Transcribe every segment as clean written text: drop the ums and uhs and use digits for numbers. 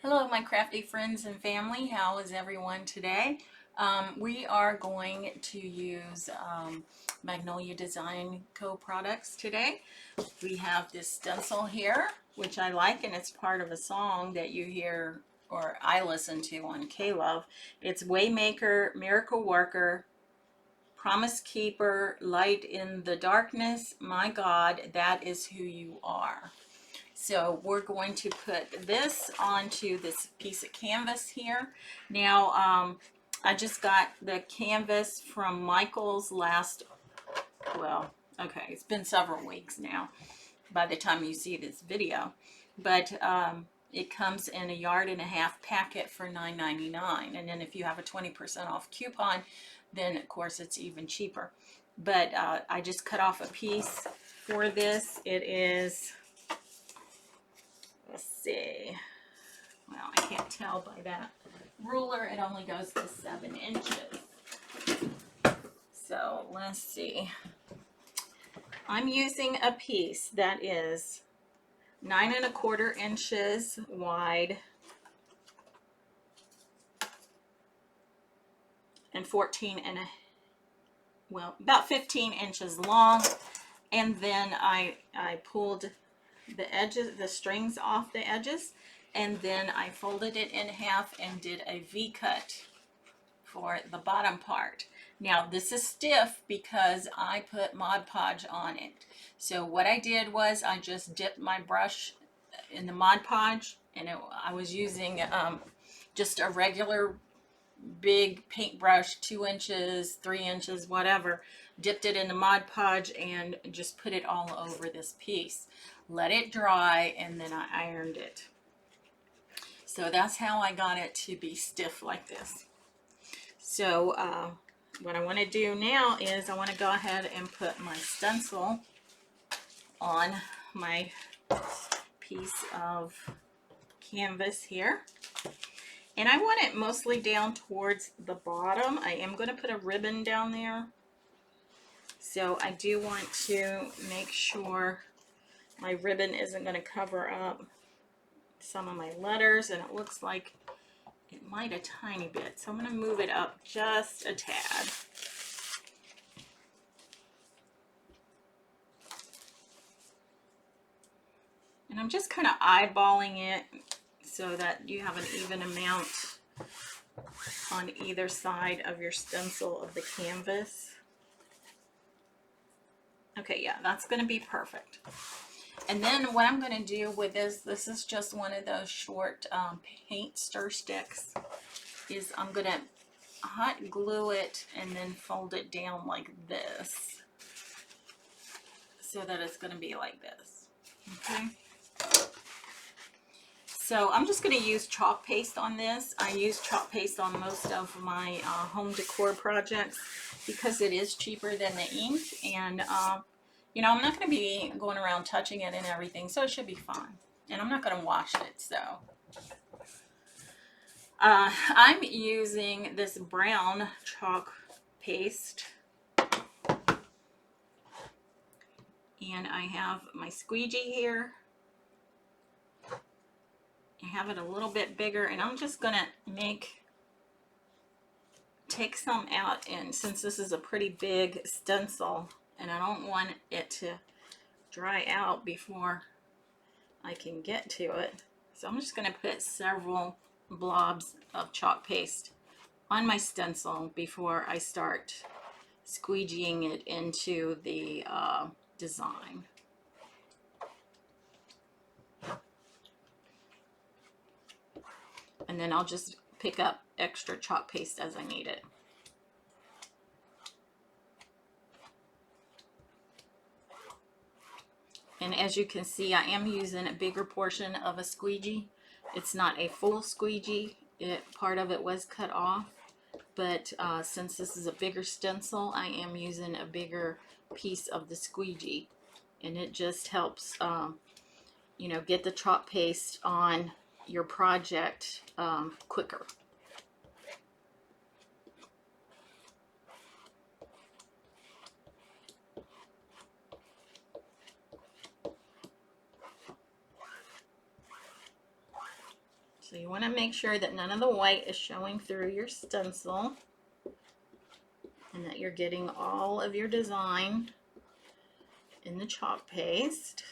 Hello, my crafty friends and family. How is everyone today? We are going to use Magnolia Design Co. products today. We have this stencil here, which I like, and it's part of a song that you hear or I listen to on K-Love. It's Waymaker, Miracle Worker, Promise Keeper, Light in the Darkness, My God, That Is Who You Are. So we're going to put this onto this piece of canvas here. Now, I just got the canvas from Michael's well, okay, it's been several weeks now by the time you see this video. But it comes in a 1.5 packet for $9.99. And then if you have a 20% off coupon, then of course it's even cheaper. But I just cut off a piece for this. It is, let's see, well, I can't tell by that ruler. It only goes to 7 inches. So let's see. I'm using a piece that is 9¼ inches wide and about 15 inches long. And then I pulled the edges, the strings off the edges, and then I folded it in half and did a V-cut for the bottom part. Now this is stiff because I put Mod Podge on it. So what I did was I just dipped my brush in the Mod Podge, and I was using just a regular big paintbrush, 2 inches, 3 inches, whatever. Dipped it in the Mod Podge and just put it all over this piece. Let it dry, and then I ironed it. So that's how I got it to be stiff like this. So what I want to do now is I want to go ahead and put my stencil on my piece of canvas here. And I want it mostly down towards the bottom. I am going to put a ribbon down there. So I do want to make sure my ribbon isn't going to cover up some of my letters, and it looks like it might a tiny bit. So I'm going to move it up just a tad. And I'm just kind of eyeballing it so that you have an even amount on either side of your stencil of the canvas. Okay, yeah, that's going to be perfect. And then what I'm going to do with this is just one of those short paint stir sticks, is I'm going to hot glue it and then fold it down like this so that it's going to be like this. Okay. So I'm just going to use chalk paste on this. I use chalk paste on most of my home decor projects because it is cheaper than the ink, and you know, I'm not going to be going around touching it and everything, so it should be fine. And I'm not going to wash it, so. I'm using this brown chalk paste. And I have my squeegee here. I have it a little bit bigger, and I'm just going to take some out, and since this is a pretty big stencil, and I don't want it to dry out before I can get to it. So I'm just going to put several blobs of chalk paste on my stencil before I start squeegeeing it into the design. And then I'll just pick up extra chalk paste as I need it. And as you can see, I am using a bigger portion of a squeegee. It's not a full squeegee. Part of it was cut off, but since this is a bigger stencil, I am using a bigger piece of the squeegee, and it just helps, you know, get the chalk paste on your project quicker. So you want to make sure that none of the white is showing through your stencil and that you're getting all of your design in the chalk paste.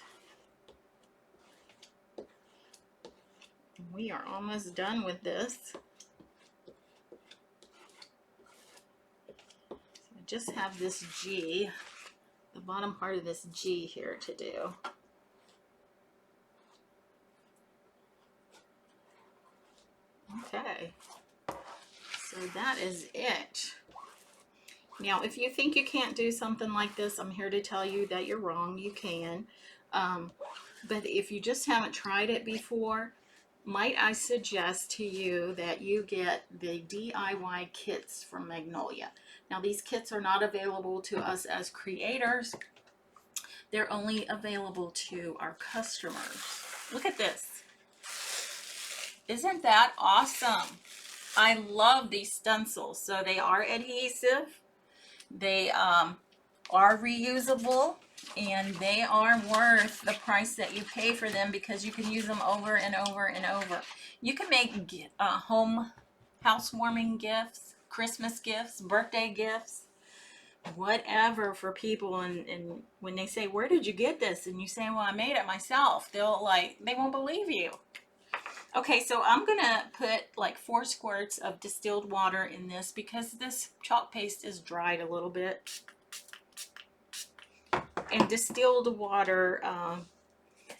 We are almost done with this. So I just have this G, the bottom part of this G here to do. Okay, so that is it. Now, if you think you can't do something like this, I'm here to tell you that you're wrong. You can. But if you just haven't tried it before, might I suggest to you that you get the DIY kits from Magnolia. Now, these kits are not available to us as creators. They're only available to our customers. Look at this. Isn't that awesome? I love these stencils. So they are adhesive. They are reusable, and they are worth the price that you pay for them because you can use them over and over and over. You can make home housewarming gifts, Christmas gifts, birthday gifts, whatever for people. And when they say, where did you get this? And you say, well, I made it myself. They won't believe you. Okay, so I'm gonna put like 4 squirts of distilled water in this because this chalk paste is dried a little bit. And distilled water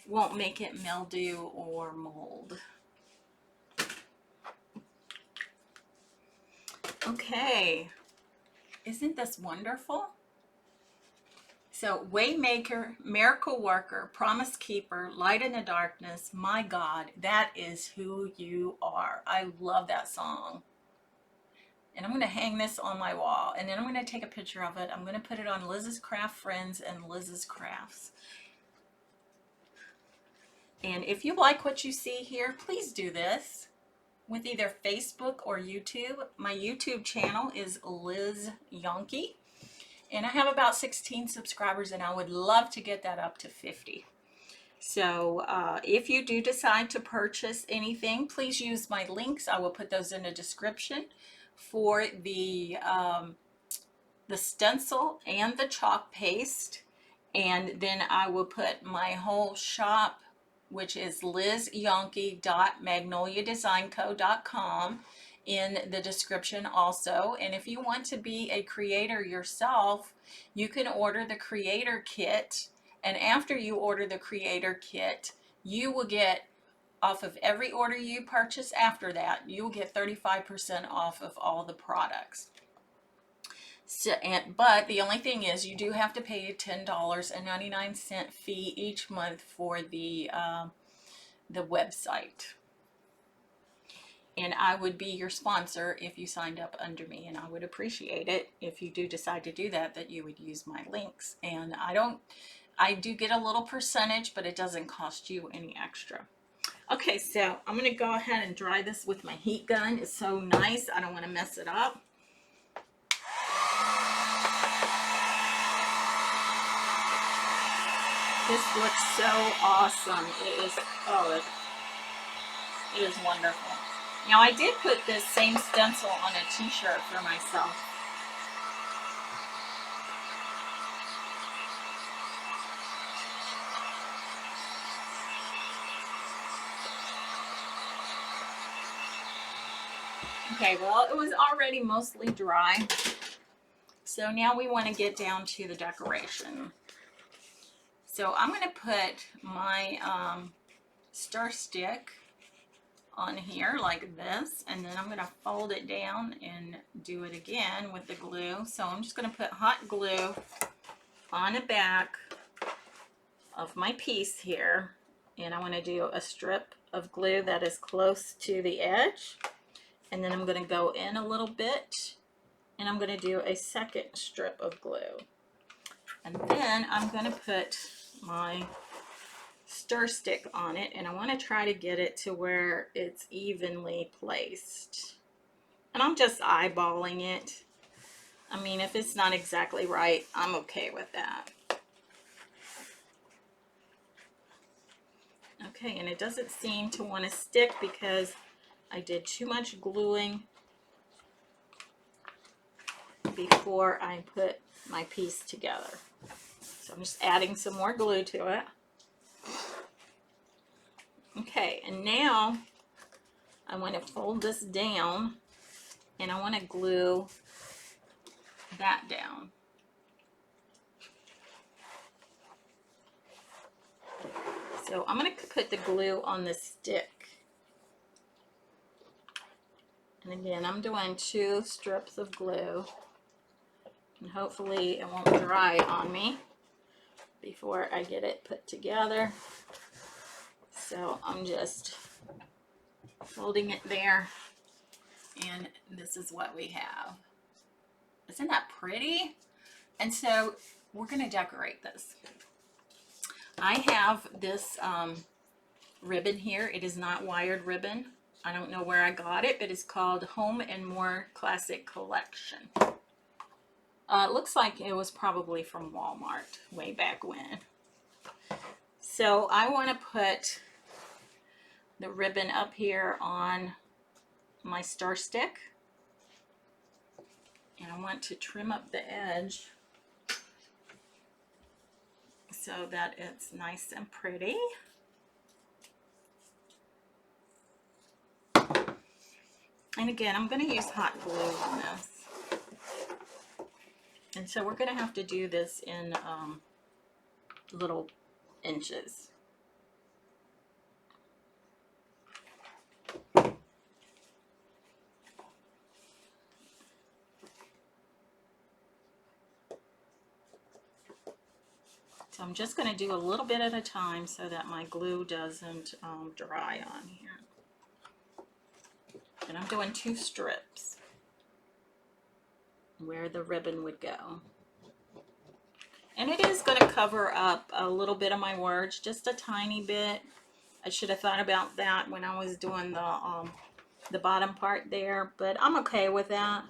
won't make it mildew or mold. Okay, isn't this wonderful? So, Waymaker, Miracle Worker, Promise Keeper, Light in the Darkness, my God, that is who you are. I love that song. And I'm going to hang this on my wall, and then I'm going to take a picture of it. I'm going to put it on Liz's Craft Friends and Liz's Crafts. And if you like what you see here, please do this with either Facebook or YouTube. My YouTube channel is Liz Yonke, and I have about 16 subscribers, and I would love to get that up to 50. So if you do decide to purchase anything, please use my links. I will put those in the description for the stencil and the chalk paste. And then I will put my whole shop, which is lizyonke.magnoliadesignco.com, in the description also. And if you want to be a creator yourself, you can order the creator kit. And after you order the creator kit, you will get, off of every order you purchase after that, you will get 35% off of all the products. So, but the only thing is, you do have to pay a $10.99 fee each month for the website. And I would be your sponsor if you signed up under me, and I would appreciate it if you do decide to do that, that you would use my links. And I do get a little percentage, but it doesn't cost you any extra. Okay, so I'm going to go ahead and dry this with my heat gun. It's so nice. I don't want to mess it up. This looks so awesome. It is wonderful. Now, I did put this same stencil on a t-shirt for myself. Okay, well, it was already mostly dry. So now we want to get down to the decoration. So I'm going to put my stir stick on here like this, and then I'm going to fold it down and do it again with the glue. So I'm just going to put hot glue on the back of my piece here, and I want to do a strip of glue that is close to the edge, and then I'm going to go in a little bit, and I'm going to do a second strip of glue, and then I'm going to put my stir stick on it, and I want to try to get it to where it's evenly placed. And I'm just eyeballing it. I mean, if it's not exactly right, I'm okay with that. Okay, and it doesn't seem to want to stick because I did too much gluing before I put my piece together. So I'm just adding some more glue to it. Okay, and now I want to fold this down and I want to glue that down. So I'm going to put the glue on the stick. And again, I'm doing 2 strips of glue. And hopefully it won't dry on me before I get it put together. So I'm just folding it there. And this is what we have. Isn't that pretty? And so we're going to decorate this. I have this ribbon here. It is not wired ribbon. I don't know where I got it, but it's called Home and More Classic Collection. It looks like it was probably from Walmart way back when. So I want to put the ribbon up here on my star stick. And I want to trim up the edge so that it's nice and pretty. And again, I'm going to use hot glue on this. And so we're going to have to do this in little inches. So I'm just going to do a little bit at a time so that my glue doesn't dry on here. And I'm doing 2 strips where the ribbon would go. And it is going to cover up a little bit of my words, just a tiny bit. I should have thought about that when I was doing the bottom part there, but I'm okay with that.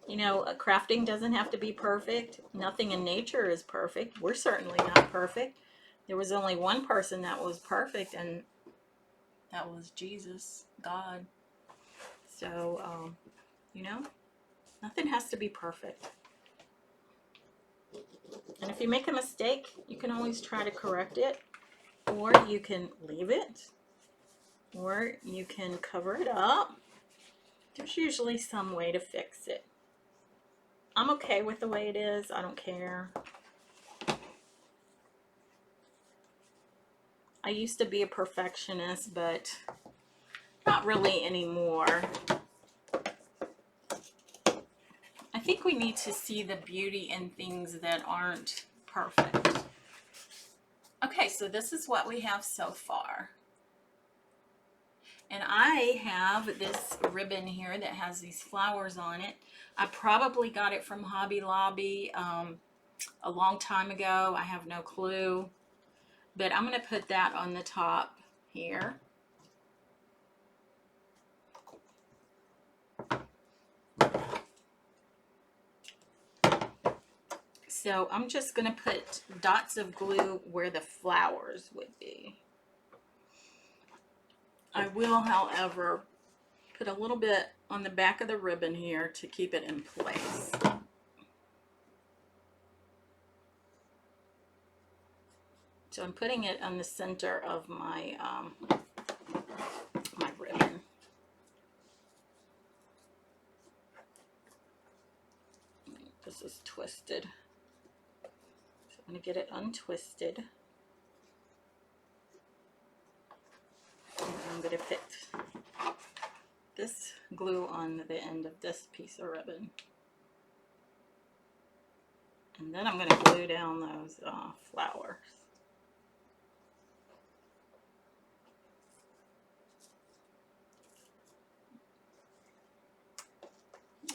You know, crafting doesn't have to be perfect. Nothing in nature is perfect. We're certainly not perfect. There was only one person that was perfect, and that was Jesus, God. So, you know, nothing has to be perfect. And if you make a mistake, you can always try to correct it, or you can leave it, or you can cover it up. There's usually some way to fix it. I'm okay with the way it is. I don't care. I used to be a perfectionist, but not really anymore. I think we need to see the beauty in things that aren't perfect. Okay, so this is what we have so far. And I have this ribbon here that has these flowers on it. I probably got it from Hobby Lobby a long time ago. I have no clue. But I'm going to put that on the top here. So I'm just going to put dots of glue where the flowers would be. I will, however, put a little bit on the back of the ribbon here to keep it in place. So I'm putting it on the center of my my ribbon. This is twisted. So I'm going to get it untwisted. And I'm going to put this glue on the end of this piece of ribbon. And then I'm going to glue down those flowers.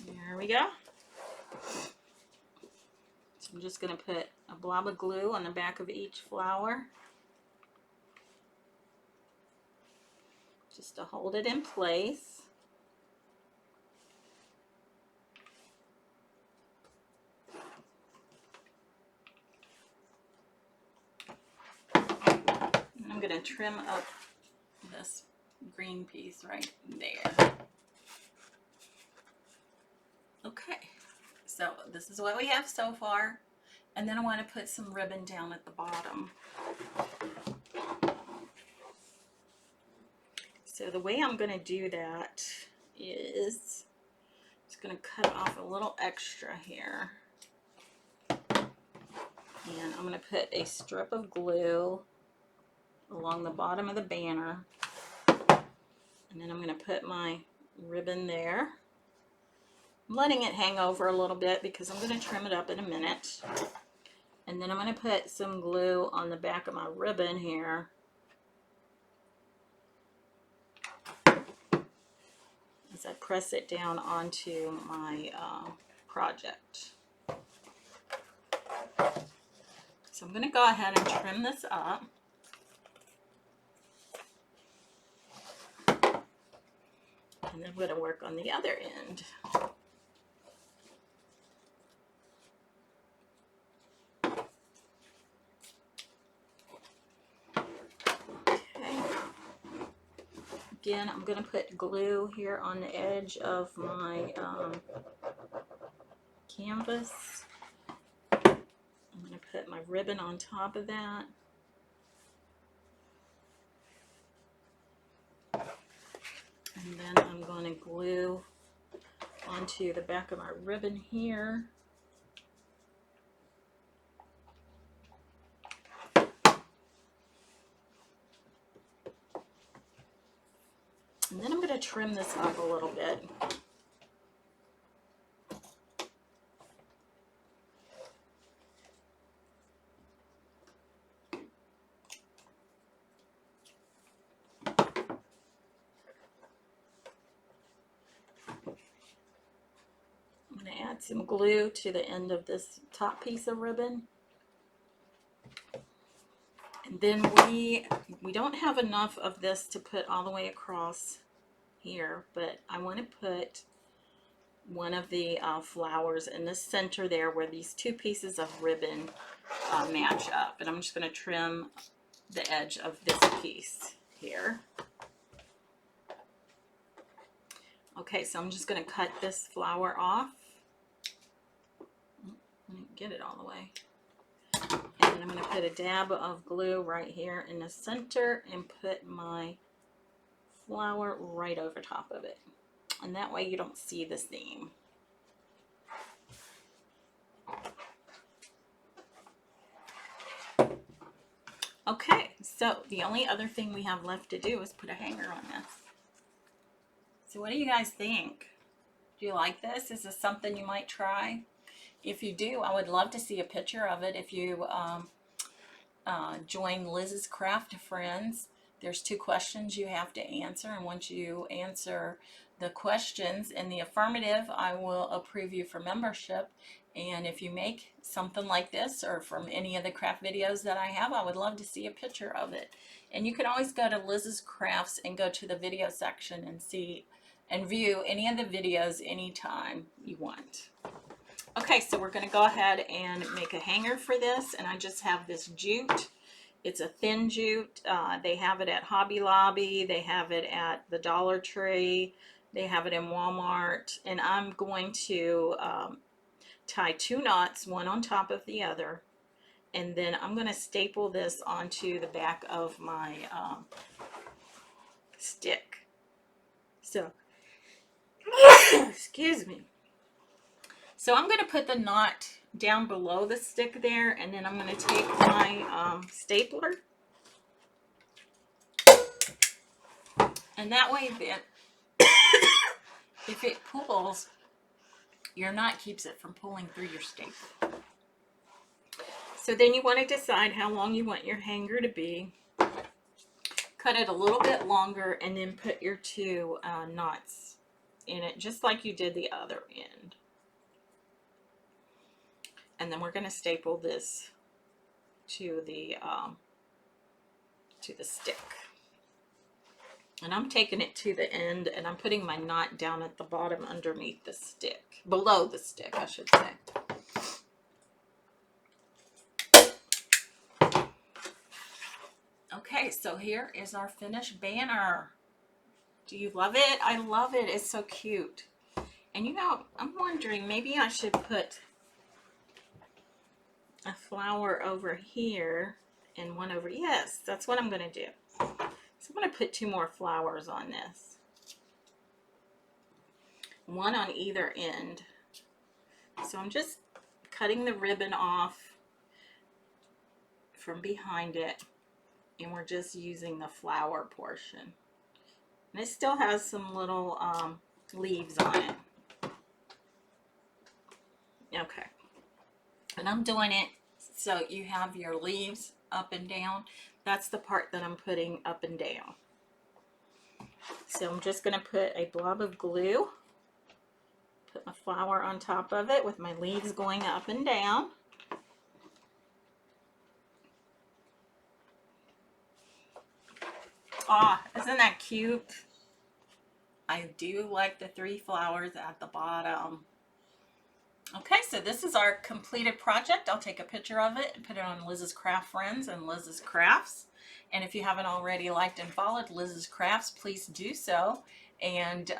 There we go. So I'm just going to put a blob of glue on the back of each flower, just to hold it in place. going to trim up this green piece right there. Okay, so this is what we have so far. And then I want to put some ribbon down at the bottom. So the way I'm going to do that is just going to cut off a little extra here. And I'm going to put a strip of glue along the bottom of the banner. And then I'm going to put my ribbon there. I'm letting it hang over a little bit because I'm going to trim it up in a minute. And then I'm going to put some glue on the back of my ribbon here. As I press it down onto my project. So I'm going to go ahead and trim this up. And then I'm going to work on the other end. Again, I'm going to put glue here on the edge of my canvas. I'm going to put my ribbon on top of that. And then I'm going to glue onto the back of my ribbon here. And then I'm going to trim this up a little bit. I'm going to add some glue to the end of this top piece of ribbon. And then we don't have enough of this to put all the way across here, but I want to put one of the flowers in the center there where these two pieces of ribbon match up. And I'm just going to trim the edge of this piece here. Okay, so I'm just going to cut this flower off. I didn't get it all the way. And I'm going to put a dab of glue right here in the center and put my flower right over top of it. And that way you don't see the seam. Okay, so the only other thing we have left to do is put a hanger on this. So what do you guys think? Do you like this? Is this something you might try? If you do, I would love to see a picture of it. If you join Liz's Craft Friends, there's 2 questions you have to answer, and once you answer the questions in the affirmative, I will approve you for membership. And if you make something like this or from any of the craft videos that I have, I would love to see a picture of it. And you can always go to Liz's Crafts and go to the video section and see and view any of the videos anytime you want. Okay, so we're going to go ahead and make a hanger for this, and I just have this jute. It's a thin jute. They have it at Hobby Lobby. They have it at the Dollar Tree. They have it in Walmart. And I'm going to tie 2 knots, one on top of the other. And then I'm going to staple this onto the back of my stick. So, excuse me. So I'm going to put the knot down below the stick there, and then I'm going to take my stapler, and that way then if it pulls, your knot keeps it from pulling through your staple. So then you want to decide how long you want your hanger to be. Cut it a little bit longer, and then put your 2 knots in it, just like you did the other end. And then we're going to staple this to the stick. And I'm taking it to the end, and I'm putting my knot down at the bottom underneath the stick, below the stick, I should say. Okay, so here is our finished banner. Do you love it? I love it. It's so cute. And you know, I'm wondering, maybe I should put a flower over here and one over, yes, that's what I'm going to do. So I'm going to put 2 more flowers on this. One on either end. So I'm just cutting the ribbon off from behind it, and we're just using the flower portion. And it still has some little leaves on it. Okay. And I'm doing it so you have your leaves up and down. That's the part that I'm putting up and down. So I'm just going to put a blob of glue, put my flower on top of it with my leaves going up and down. Ah, isn't that cute? I do like the 3 flowers at the bottom. Okay, so this is our completed project. I'll take a picture of it and put it on Liz's Craft Friends and Liz's Crafts. And if you haven't already liked and followed Liz's Crafts, please do so. And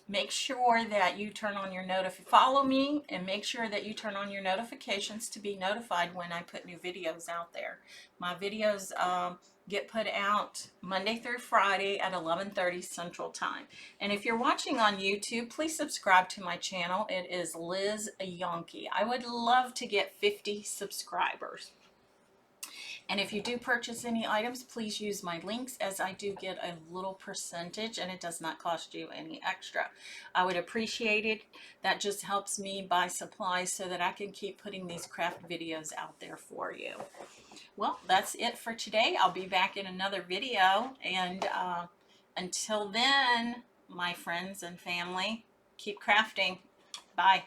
make sure that you turn on your follow me, and make sure that you turn on your notifications to be notified when I put new videos out there. My videos get put out Monday through Friday at 11:30 Central Time. And if you're watching on YouTube, please subscribe to my channel. It is Liz Yonke. I would love to get 50 subscribers. And if you do purchase any items, please use my links, as I do get a little percentage and it does not cost you any extra. I would appreciate it. That just helps me buy supplies so that I can keep putting these craft videos out there for you. Well, that's it for today. I'll be back in another video. And until then, my friends and family, keep crafting. Bye.